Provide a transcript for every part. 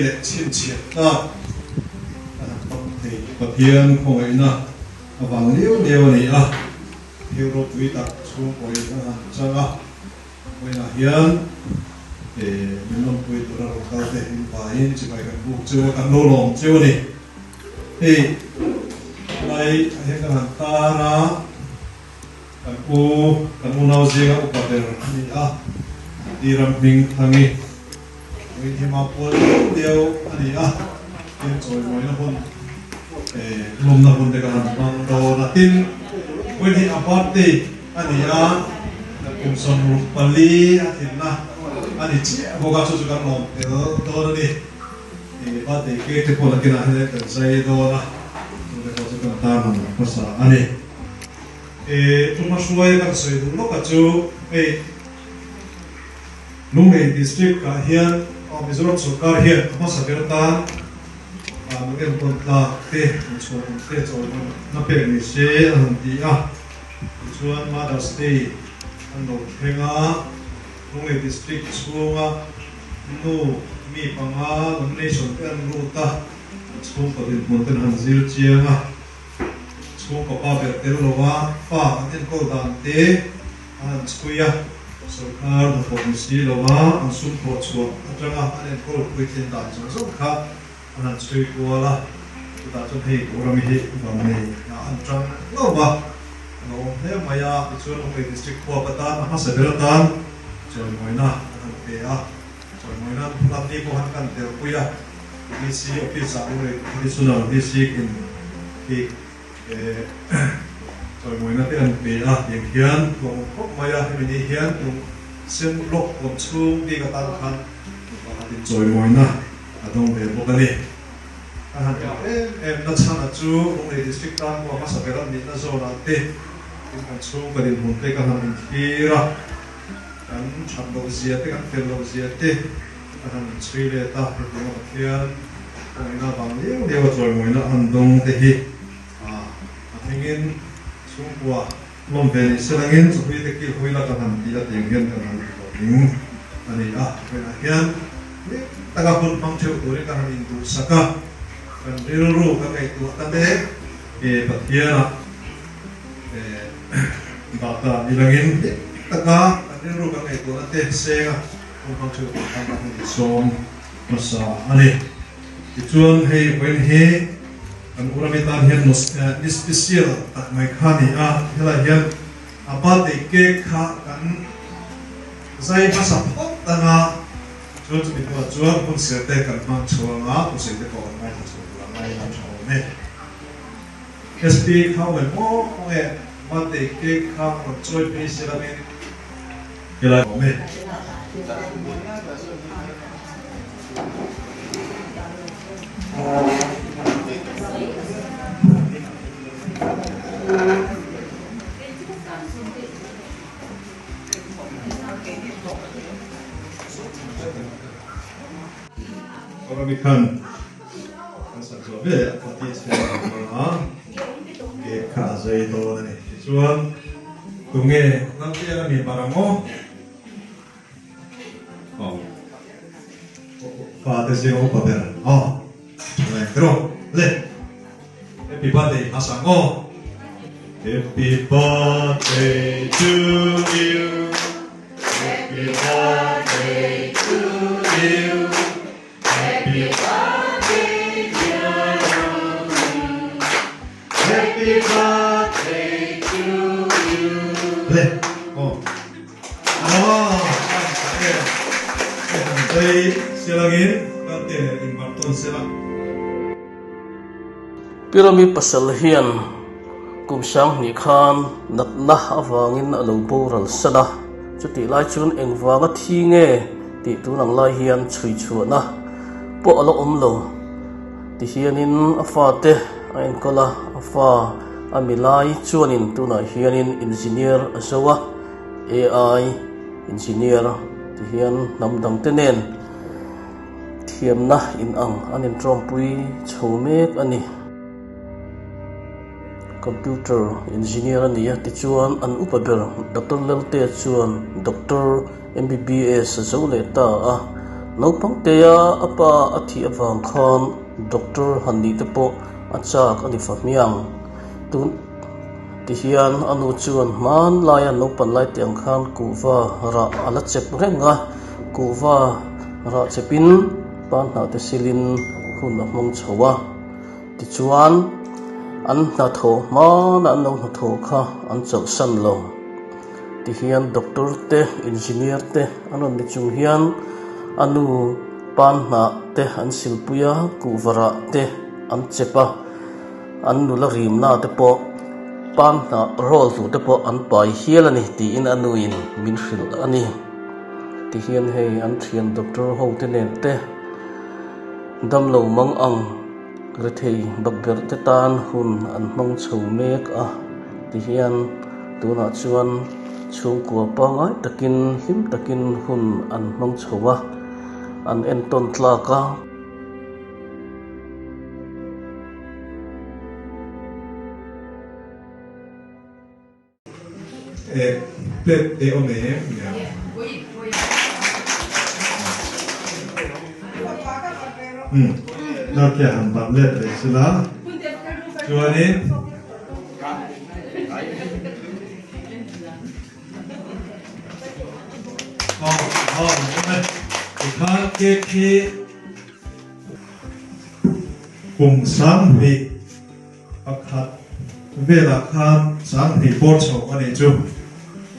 le chin chiat ta tam thei pathian khongai na awang liu liu ni a hero tui tak chung poi changa poina hian minnom pui tura rokal te in pa in chibai kan buk chu kan lo lom chu ni lai he kan ta na kan u nau zinga upader ni a diram ming thangi wi hima pol deu ani a ken choi moi na hon lom na hon de kan bang do na tin wi hi aparte ani a kum son ru pali atin na ani chi boga chu kan lom te do ni ba te ke te pol kina he kan sai do na de ko chu kan ta na pasa ani Tumashuay kan soy dulo kacu Lungai district ka hian Mizoram Sarkar hian masa bertan mungkin konta te chuan te chuan na pe ni se an ti a chuan Mother's Day an lo thenga Lungai district chunga nu mi panga nomination kan ruta chung ko din monten han zil chianga chung ko pa ber tel lowa pa an ko dan te an skuya sarkar na policy lowa an sum ko chuan atanga an ko puitin dan chung so kha an chui wala ta chung hei orami hi bang nei na an tang lowa no he maya chuan ko district ko patan ha saberatan chuan moina an pe a chuan moina lamni ko han kan tel puya DC office a ure traditional DC in ki rồi mỗi năm thì anh về hiện hiền cũng có mấy mình đi hiền cũng xem lộc cũng chung đi cái tan khăn rồi mỗi năm ở trong về bộ cái này em đã chăn ở chú ông này district tan của các sở làm mình đã rồi là tê nhưng mà chung cái điểm hồn tê cái hàng mình kia ra anh chăn đầu dìa tê anh phèn đầu dìa tê anh suy lệ ta thì cũng là hiền mỗi năm bằng nhiều rồi mỗi năm anh đông tê hi ingin sungguh lompeni selangin supaya tekil huila kanan dia tinggian kanan ing ani penakian ni tagapun pangceu duri kanan indu saka kan riru kakai itu tande patiana bata ilangin taga kan riru kakai itu tande senga pangceu kanan som masa ani ituan hei wen hei an uramitan hian ni special tak mai khani a hela hian apa te ke kha kan zai masa phok tanga chuan chu bitwa chuan kun se te kan mang chuanga ku se te ko mai ha chu la mai na chho ne sp kha we mo e ma te ke kha ko choi pe se la me hela ko me Orang ikan asal coba apa tiada ke kasih itu ni. Cuman tunge nanti ada ni barango. Pada siapa pada? Terus le. Happy birthday asango. Happy birthday to you. Happy birthday to you. Happy birthday, dear Ron. Happy birthday to you. Đây silangin kate imparton silang. Pirami pasal hian kumsang ni khan natna awangin aloboral sada chuti lai chun engwanga thinge ti tunang lai hian chui chuana po alo omlo ti hianin afate ain kola afa amilai chuanin tuna hianin engineer asawa AI engineer ti hian namdang tenen thiamna in ang anin trompui chhomek ani computer engineer ani ti chuan an upaber Dr. Lelte chuan Dr. MBBS zole ta a naupang teya apa athi awang khan doctor hanni te po achak ani famiang tun ti hian anu chuan man laia nopan lai tiang khan kuwa ra ala chep renga kuwa ra chepin pan na te silin hun among chowa ti chuan an na tho man an nong na tho kha an chau san lo ti hian doctor te engineer te anon ni chung hian anu pan na te an silpuya kuwara te an chepa an nula rim na te po pan na rol tu te po an pai hial ani ti in anu in min hril ani ti hian hei an thian doctor ho te nen te dam lo mang ang re thei bagber te tan hun an mang chho mek a ti hian tuna chuan chung kwa pa ngai takin him takin hun an mang chowa an en ton tlaka plate de ome ya na kya han ban let le sila chuani kha ke khi cùng sáng vị akhat vela khan sáng vị por chho ani chu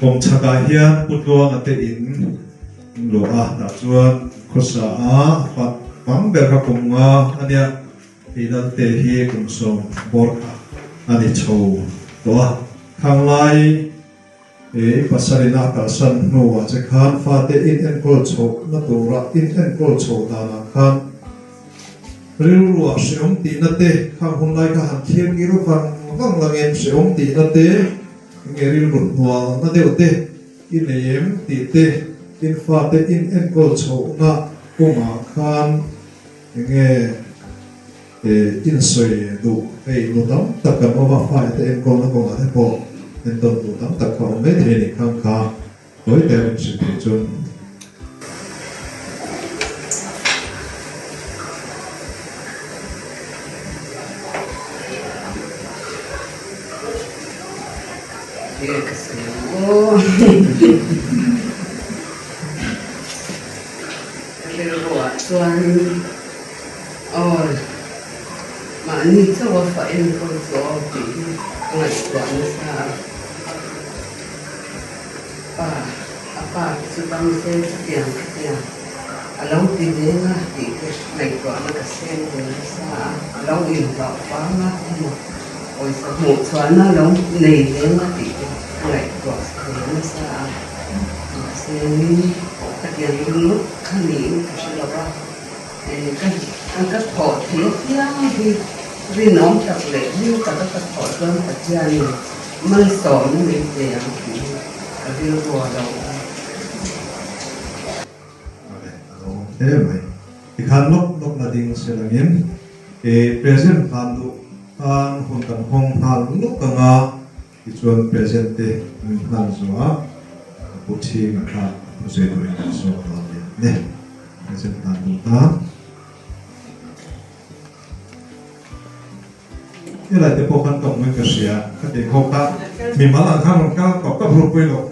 cùng chaka hian putluang ate in lo a na chuan khosa a pat pam ber ka kunga ania idan te hi kum som bor ani chho to khang lai pasarina ka san no wa che khan fa te in en kol chho na to ra in en kol chho da na khan riu ruwa seom ti na te khang hun lai ka han khiam gi ro fan wang lang en seom ti na te ngeril run hwa na de te in em ti te in fa te in en kol chho na kuma khan nge in soi du ei lu dam takam oma fa te en kol na ko na te po en ton du dam takka me the ni khang kha loi te rin sin te chun Chuan oi mà ni cho wa fa en ko so ti ngai kwang sa apa chu bang se tiang along ti de na ti ngai kwang ka sen ko sa along in ba pa na oi sa mo chuan na long nei de na ti ngai kwang sa sen ni ta tiang lu khani ka la ba các thọ thiết vì nó chặt lệ như cả các thọ cơm cả gia đình mới sổ như mình về ăn thì cả điều đùa đầu thế vậy thì khăn lúc là đình sẽ là nghiến cái present khăn lúc khăn hôn cần hong khăn lúc cần à thì chuẩn present thì khăn rồi bút chi mà khăn bút chi rồi khăn số đó nè present khăn lúc ta như là cái bộ phận tổng nguyên cái gì à cái để học ta mình mà là khăn cái có cấp ruột quên rồi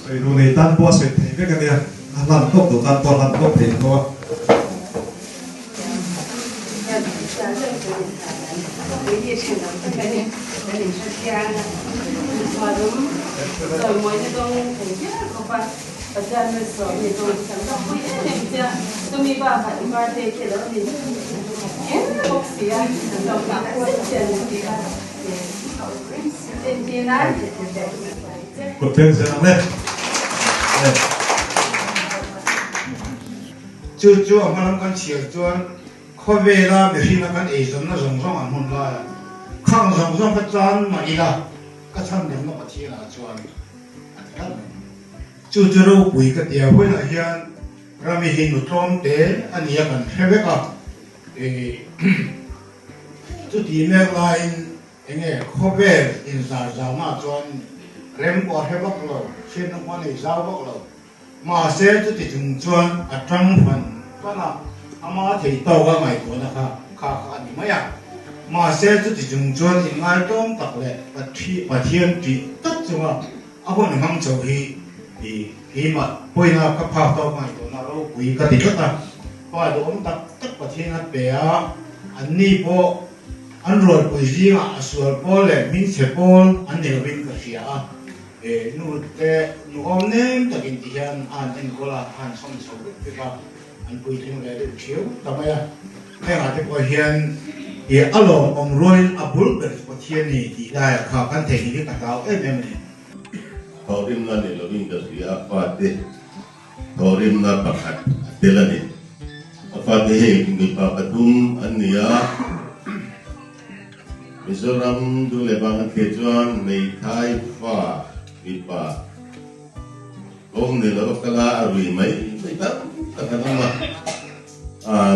rồi đồ này tan qua sẽ thấy cái này làm tốt đồ tan qua làm tốt thì thôi Cột tên sẽ làm lên chú mà làm con chiều chú khó về là bởi vì là con ấy giống nó giống giống ăn hồn là không giống giống cái chân mà đi là cái chân điểm nó có thể là chú đâu bùi cái điều với là hiện ra mình hình một tròn thế anh ấy còn phải biết à chú tí mẹ lại anh ấy khó về in sao sao mà chọn rem or he bak lo sin no mani zau bak lo ma se tu ti chung chuan a tang fan pana ama thei to ga mai ko na kha ni maya ma se tu ti chung chuan in ngai tom tak le pathian ti tak chunga a hon hang chau hi ma poina ka pha to mai ko na ro pui ka ti ka pa do om tak pathian a pe a an ni po an rol pui zinga aswal pol le min che pol an ne win ka sia a nu te nu om nem takin ti hian an en kola han som so te ka an pui tin le chiu tamaya ne nga te ko hian alo om roi abul ber pathian ni ti da kha kan the ni ka tao em ni thorim na ni lovin ka sia pa te thorim na pakhat telani apa te ni pa patum ania Mizoram du lebangan kejuan mei thai fa vipa ong ni lo kala arui mai tak nama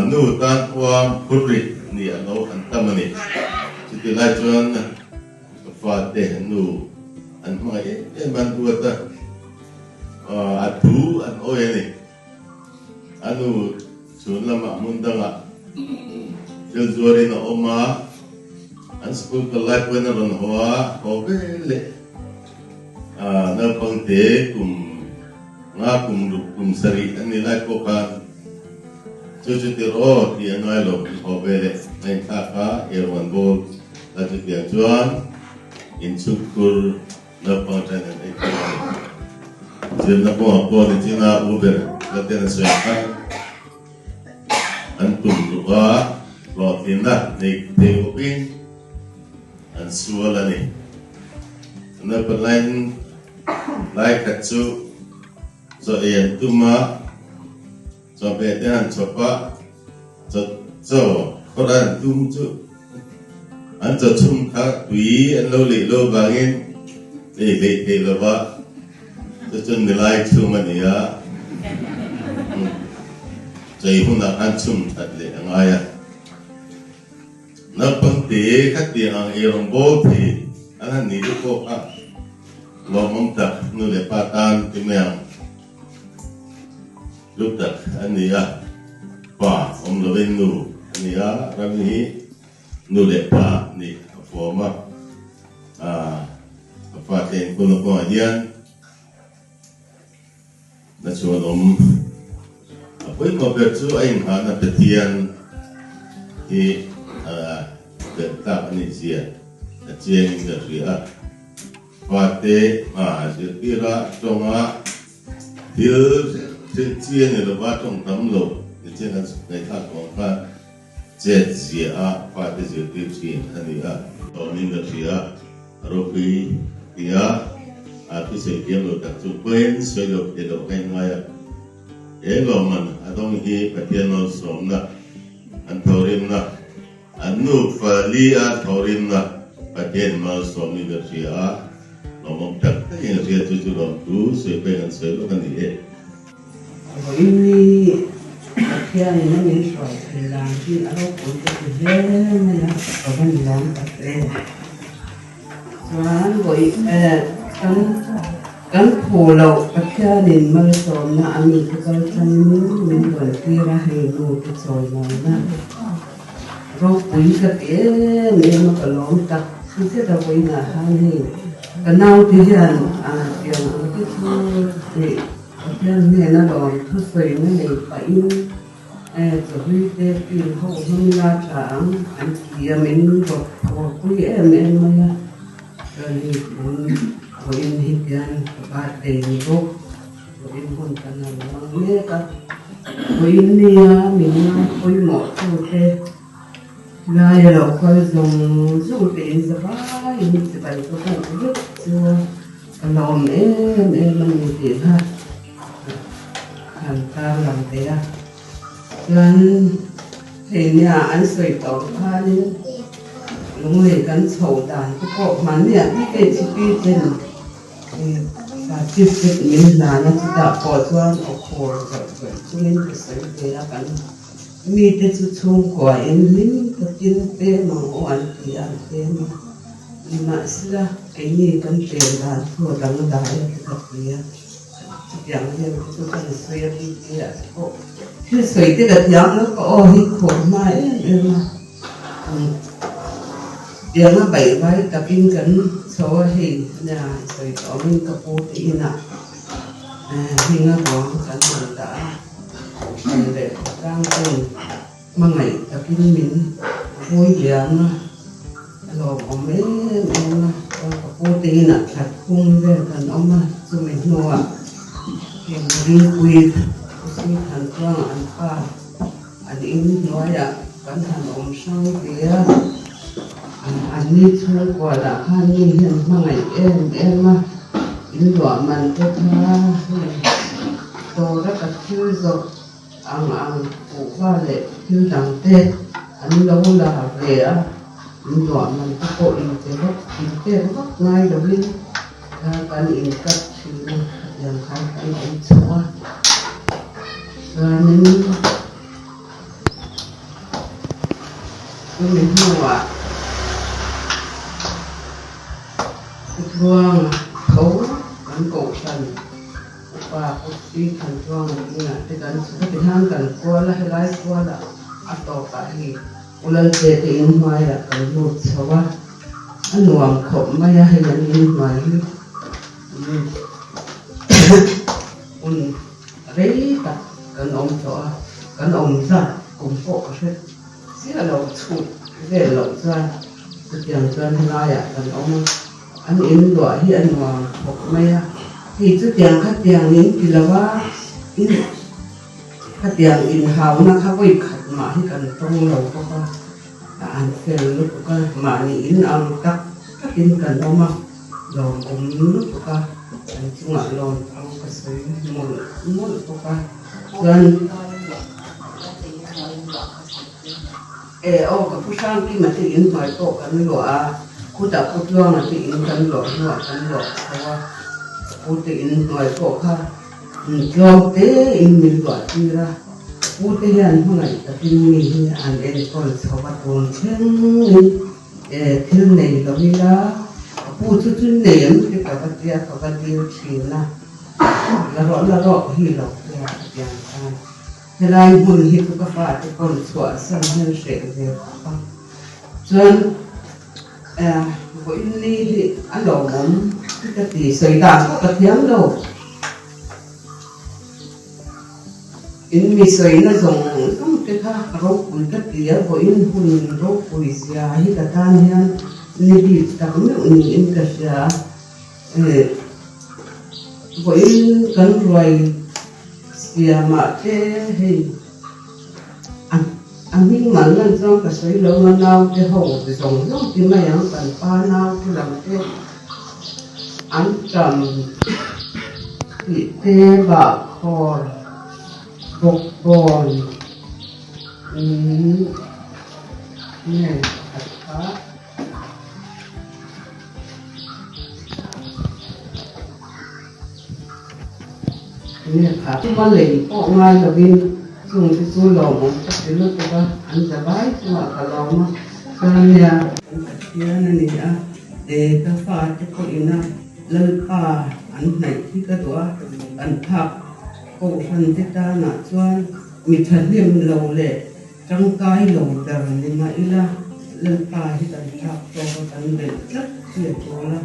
nu tan wa putri ni alo antamani sitilah juan fa te nu an mai ban duata atu an oye ni anu sunlama mundanga jazori na oma an school ka life when ron hoa le na pangte kum sari ani life ko kan chuchu ti ro ti anai lo le nai ka erwan bo la ti pian chuan in chukur na pangtan an ai jil na po ni tina uber la tena so an tum ruwa lo tinna nei te upin an suala ni na perlain lai katsu so ian tuma so bedan coba so koran tum chu an cho chum kha tui an lo li lo bangin le lo ba so chun ni lai chum ania jai huna an chum that le angaya na pangte khati ang erong bo thi an ni ko ka lo mong tak nu le patan timang lúc tak ania pa om lo ven nu ania rami nu le pa ni forma fa ten ko no ko dian na chuan om apoi ko ber chu ai ha na petian hi tak ni sia chen ga ria pate sira tonga dil chen ni lo ba tong tam lo ni chen nei tha ko ka che sia pate je ti chin ani to ni ga ria ro pi dia ati se kiam lo tak chu pen se lo ke lo kai ngai lo man adong hi patian no som na an thorim na anu falia thorim na patien mal somi bersia nomong tak yang dia tujuh tu sepengan selo kan dia ini akhirnya ini mensuai kelanjut atau untuk kehilangan apa bilang pakai soal boy kan pulau akhirnya mal somi na ami kalau kami berkira hidup soalnya rồi quý cái nếu mà có lỗi ta không biết là quý là hai này cái nào thì hiện cái thứ thì cái này nó đòi thứ gì nó này phải rồi cái tiền hậu hơn ra chẳng anh kia mình có quý em mà rồi quý thì cái ba tiền gốc rồi còn cái nào nghe cả quý này mình quý một thôi thế là giờ coi dùng số tiền sẽ phải như vậy có không biết chưa lòng em làm tiền ha hàng ta làm thế à lần thì nhà anh sưởi tàu ha đi lúc này cần sầu đàn cái cột mà nè cái chi phí trên và chi phí mình là nó chỉ đã bỏ cho ở khổ rồi nên cái sưởi thế là cần mi te chu chung kwa em lim ka tin pe ma o an ti an te ma sila cái gì cần tiền là thua đắng đái thật kia chẳng như tôi cần suy đi kia khi suy thì được giống nó có hi khổ mãi nhưng mà tiếng nó bảy vai tập in cấn số hình nhà suy có mình có vô tí nè hình nó có cấn mình đã để đang cùng mà ngày tập in mình vui giang rồi có mấy em có vô tí nè thật khung về cần ông mà cho mình nuôi yang ringkuit usi hantuang anpa adin noya kan han om sang dia ani chung kwa la hani hian mangai em ma in lo man te tha to ra ka thil zo ang pu wa le thil dang te an lo la ve a in lo man ko in te rok ngai lo lin kan in kat thil yang kan ini semua nên mình mua ruang khấu kan cổ phần và oxy kan ruang ini nanti kan sudah dihantar kuala helai kuala atau kahi ulang jadi mai ya kan lut sawa anuang khop maya helan ini mai un rei ta kan om ra cùng bộ hết xí là đầu trụ về lẩu ra cái tiền chân lai à kan ông anh in đọa hi anh hoàng học mày thì cái tiền khách tiền những kỳ là wa in khách tiền in hào na khá quay khách mà hi kan trong lẩu có ba anh phê lúc có mà ni in ăn tắc khách in kan ông mà rồi cũng lúc có anh chung lại rồi ông có sử một có ba gần cái phụ sang khi mà thì in ngoài tổ cái lụa cụ tập cụ chuông là thì in cái lụa sao cụ thì in ngoài tổ ha chuông thế in mình lụa đi ra cụ thì anh hôm nay tập in mình anh em còn sao bắt đầu xem thứ này là vì là cụ chút này em cái cái điều chỉ là rõ hi là cái thế là buồn hi cũng phải cái con sủa sang hơn sẽ về chân với ni thì ăn đồ mắm cái gì sấy đạn có cái tiếng đâu in mi sấy nó dùng cái khác rau cùi cái gì với in hùn rau cùi già hi cả tan hen ni đi tắm miệng in cái già với cắn rồi xìa mà cái hình anh minh mẫn lên trong cái sấy lâu nó nào cái hậu cái dòng dòng thì mày ăn cần pa nào thì làm cái ăn trầm thì tê bạc kho bột bòn này thật khá này khá cái vấn đề có ngay là bên dùng cái số lò một chắc cái lúc đó ăn chả bái mà cả lò mà cho nên nhà kia này nè để ta pha cho cô ina lên pha ăn này khi cái đó ăn thap cổ phần thế ta nã chuan mi thân niệm lầu lệ trong cái lầu đờ nên mà ila lên pha thì ăn thap cho ăn để rất tuyệt vời là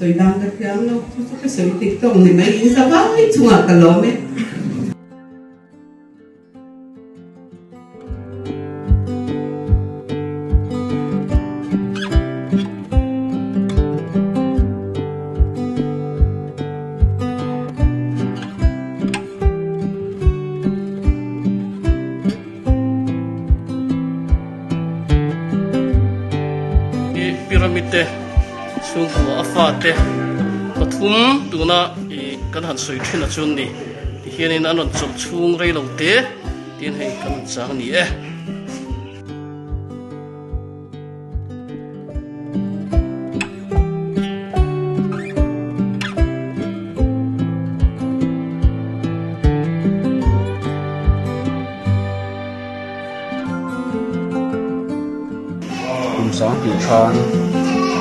sợi đang cái tiếng nó cái sợi tích tông này mấy in sao bái chung cả lò mấy pyramid chung của afate pathum tuna kan han soi thina chun ni ti hianin an on chok chung rei lo te tin hei kan chang ni sáng thì khan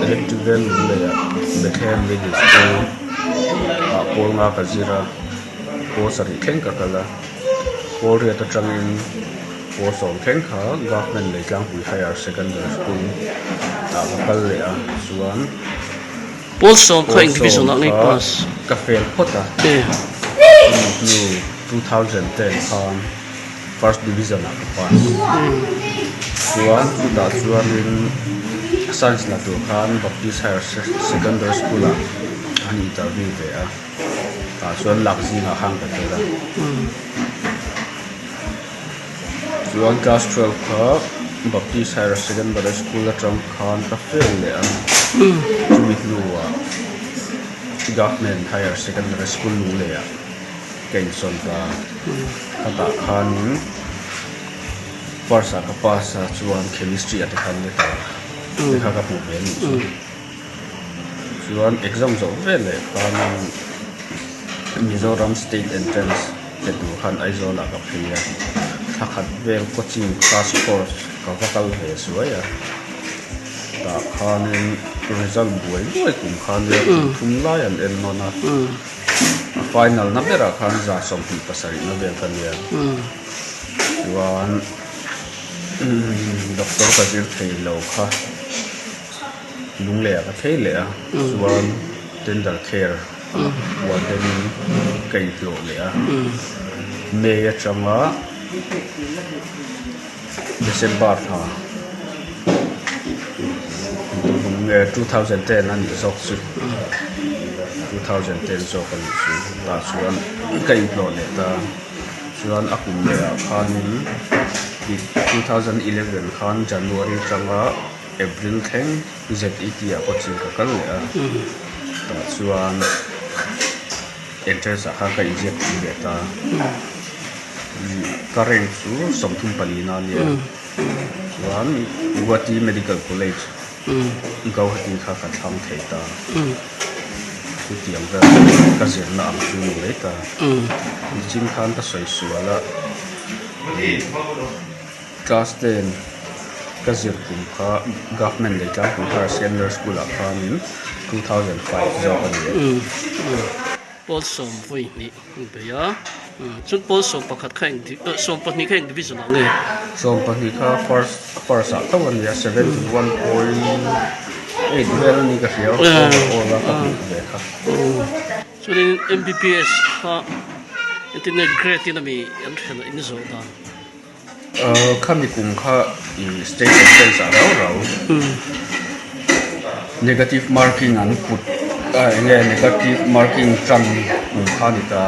electrical le Bethlehem Middle School Paul nga kazira po sari theng ka kala Paul ria ta tangin po som theng kha government le tlang hui higher secondary school ta kal le a chuan Paul som kha division ang pass ka fail phota e blue 2010 khan first division a pass chuan da chuan in science la tu khan Baptist higher secondary school a an interview ve a ta chuan lakzi na hang ka tela chuan class 12 kha Baptist higher secondary school atang khan ka fail le a chumi luwa government higher secondary school lu le a Kenson ka kata khan parsa ka pasa chuan chemistry at khan le ta dekha ka pu ben chuan exam zo vele khan Mizoram state entrance ke tu khan aizola ka phia thakhat vel coaching class course ka vakal he suaya ta khan result buai kum khan le thum lai an en nona final na bera khan za som pi pasari na ber kan ya chuan doctor ka jir thei lo kha lung le ka thei le a chuan dental care wa den kai lo le a me ya changa December tha 2010 ani zok su 2010 zok ani su ta chuan kai lo le ta chuan akum le khan 2011 khan January changa April theng ZET a coaching ka kal le a ta chuan entrance a ka inject le ta current su somthum palina le chuan Guwahati Medical College Guwahati kha ka tham thei ta tu tiang ra ka zir na am chu le ta chin khan ta soi suala class 10 ka zir kum kha government le tlang kum higher secondary school a khan 2005 zo ani Paul som vui ni be ya chun Paul som pakhat kha som pahni kha division ang so pahni kha first a tawan ya 71.8 level ni ka hiao or la ka be kha so in MBBS kha internet grade in mi an thena in zo dan kami kum kha state entrance a rau negative marking an put negative marking tram kha ni ta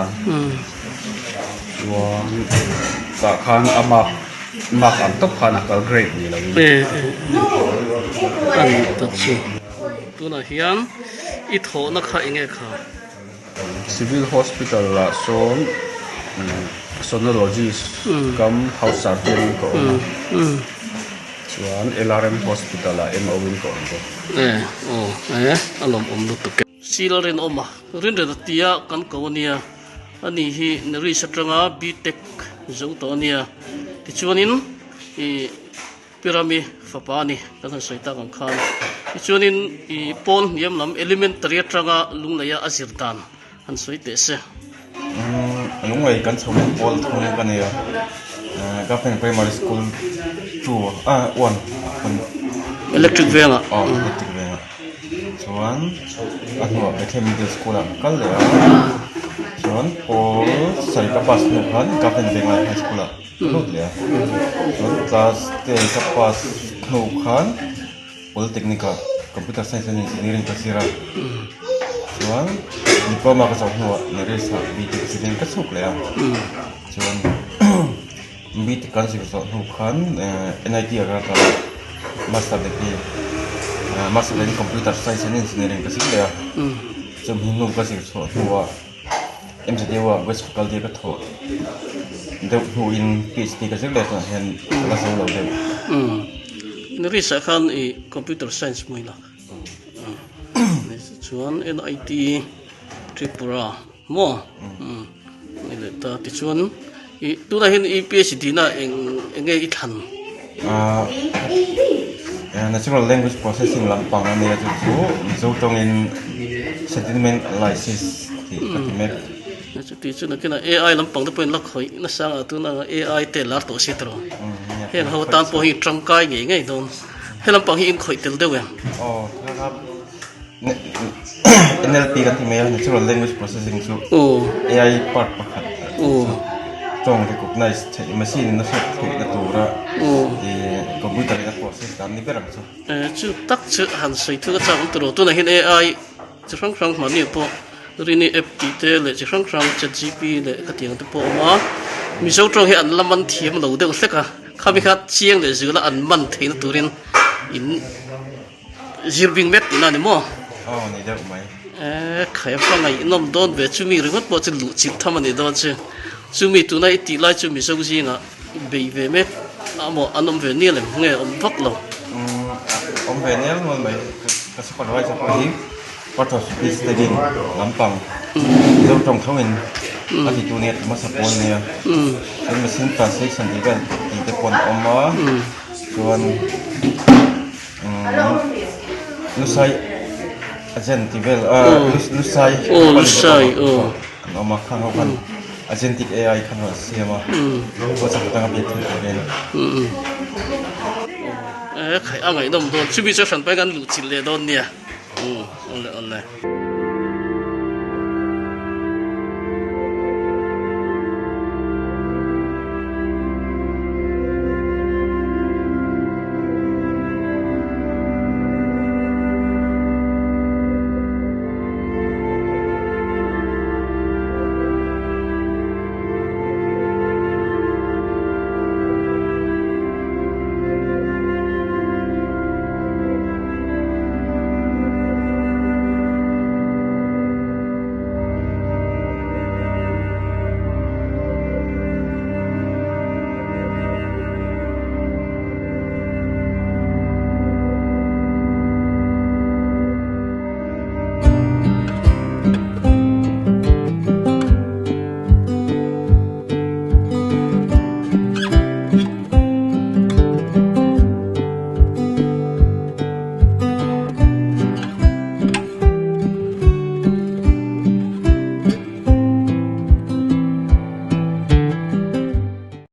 chuan ka khan amak am top khana kal grade ni lo an ta chu tuna hian I tho na kha inge kha civil hospital la som sonologist kam house surgeon ko chuan LRM hospital la MOin ko alom lu tu ke silren oma rin re tia kan ko nia ani hi nari satranga BTech zo to nia ti chuanin I pirami fapani kan soita kan khan ti chuanin I pon yam lam elementary atanga lunglaya azirdan an soite se lungai kan chom pol thong kan ya government primary school 1 electric venga electric venga chuan anwa Bethlehem Middle School kal le chuan pol sai ka pas no khan government venga high school lut le chuan class 10 ka pas no khan polytechnic computer science and engineering ka sira chuan diploma ka chawh hnuah neresa BTech student ka chuk le chuan BTech kan sir chawh hnu khan NIT Agartala master degree master in computer science and engineering ka sir le chum hnu ka sir chawh hnuah MCDwa West Faculty ka tho deuh hnu in PhD ka sir le chuan hen la so lo deuh nerisa khan I computer science moila chuan NIT Tripura mo ile ta ti chuan I tu na hin I PhD na enge I than natural language processing lampang ania chu zo tong in sentiment analysis ti katimek ti chu na kina AI lampang te point lak khoi na sang tu na AI te lar to si tro hen ho tan po hi trangkai nge ngai don he lampang hi in khoi tel de we ohครับ NLP kan ti mel natural language processing chu AI part pakhat tong recognize machine na set na tura computer na process dan ni berang chu chu tak chu han sei thu ka chang tro tu na hin AI chu rang rang ma ni po rini FT te le chu rang rang ChatGPT le ka tiang te po ma mi so trong hi an laman thiam lo de se ka kha bi kha chiang le zu la an man thein turin in zirbing met na ni mo ni da mai khai fa ngai nom don ve chu mi ringot po chu lu chi thamani don chu chu mi tu nai ti lai chu mi so ji nga be ve met amo anom ve ni le nge om thok lo om ve ne mon mai ka sa kon wai sa hi part of this studying lampang do trong thawin ati tu ne ma sa pon ne in machine translation event ti te pon oma chuan lusai agentivel lusai oma khang hokan agentic AI kan wa siama ko sa tanga bi thil ne khai angai dom don chu bi cha san pai gan lu chil le don nia on le